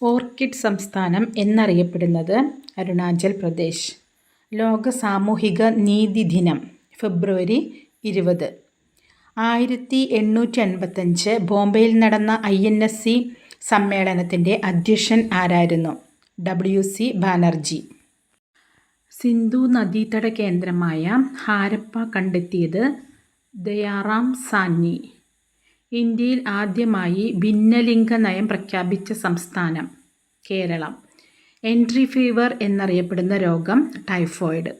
Orchid സംസ്ഥാനം എന്നറിയപ്പെടുന്നത് അരുണാചൽ പ്രദേശ്. ലോക സാമൂഹിക നീതി ദിനം ഫെബ്രുവരി 20. 1885 ബോംബെയിൽ നടന്ന INSC സമ്മേളനത്തിൻ്റെ അധ്യക്ഷൻ ആരായിരുന്നു? WC ബാനർജി. സിന്ധു നദീതട കേന്ദ്രമായ ഹാരപ്പ കണ്ടെത്തിയത് ദയാറാം സാഹ്നി. ഇന്ത്യയിൽ ആദ്യമായി ഭിന്നലിംഗ നയം പ്രഖ്യാപിച്ച സംസ്ഥാനം കേരളം. എൻട്രി ഫീവർ എന്നറിയപ്പെടുന്ന രോഗം ടൈഫോയിഡ്.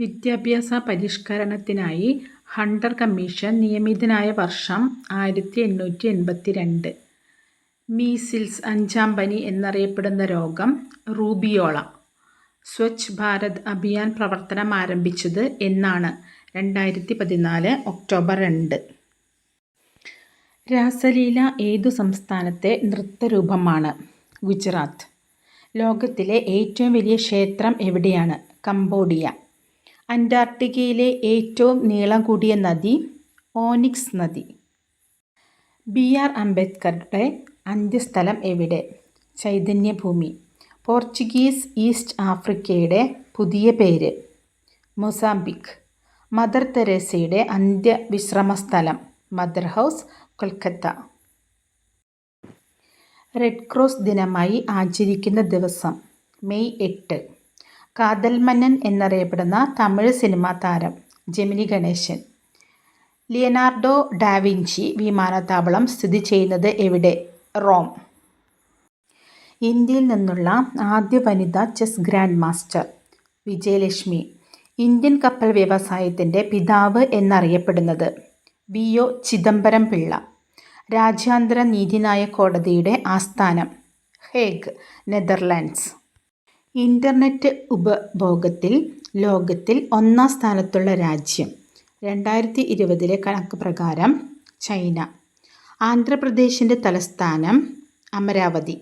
വിദ്യാഭ്യാസ പരിഷ്കരണത്തിനായി ഹണ്ടർ കമ്മീഷൻ നിയമിതനായ വർഷം 1882. മീസിൽസ്, അഞ്ചാം പനി എന്നറിയപ്പെടുന്ന രോഗം റൂബിയോള. സ്വച്ഛ് ഭാരത് അഭിയാൻ പ്രവർത്തനം ആരംഭിച്ചത് എന്നാണ്? 2014 ഒക്ടോബർ 2. രാസലീല ഏതു സംസ്ഥാനത്തെ നൃത്തരൂപമാണ്? ഗുജറാത്ത്. ലോകത്തിലെ ഏറ്റവും വലിയ ക്ഷേത്രം എവിടെയാണ്? കംബോഡിയ. അന്റാർട്ടിക്കയിലെ ഏറ്റവും നീളം കൂടിയ നദി ഓനിക്സ് നദി. BR അംബേദ്കറുടെ അന്ത്യസ്ഥലം എവിടെ? ചൈതന്യഭൂമി. പോർച്ചുഗീസ് ഈസ്റ്റ് ആഫ്രിക്കയുടെ പുതിയ പേര്? മൊസാംബിക്. മദർ തെരേസയുടെ അന്ത്യവിശ്രമ സ്ഥലം? Mother house, Kolkata. Red cross ദിനമായി ആചരിക്കുന്ന ദിവസം? മെയ് 8. കാതൽ മന്നൻ എന്നറിയപ്പെടുന്ന തമിഴ് സിനിമാ താരം? ജെമിനി ഗണേശൻ. ലിയനാർഡോ ഡാവിഞ്ചി വിമാനത്താവളം സ്ഥിതി ചെയ്യുന്നത് എവിടെ? റോം. ഇന്ത്യയിൽ നിന്നുള്ള ആദ്യ വനിതാ chess grand master? Vijayalakshmi. Indian കപ്പൽ വ്യവസായത്തിൻ്റെ പിതാവ് എന്നറിയപ്പെടുന്നത്? VO ചിദംബരം പിള്ള. രാജ്യാന്തര നീതിന്യായ കോടതിയുടെ ആസ്ഥാനം? Hague, Netherlands. ഇൻ്റർനെറ്റ് ഉപഭോഗത്തിൽ ലോകത്തിൽ 1-ാം സ്ഥാനത്തുള്ള രാജ്യം? 2020 കണക്ക് പ്രകാരം ചൈന. ആന്ധ്രാപ്രദേശിൻ്റെ തലസ്ഥാനം? അമരാവതി.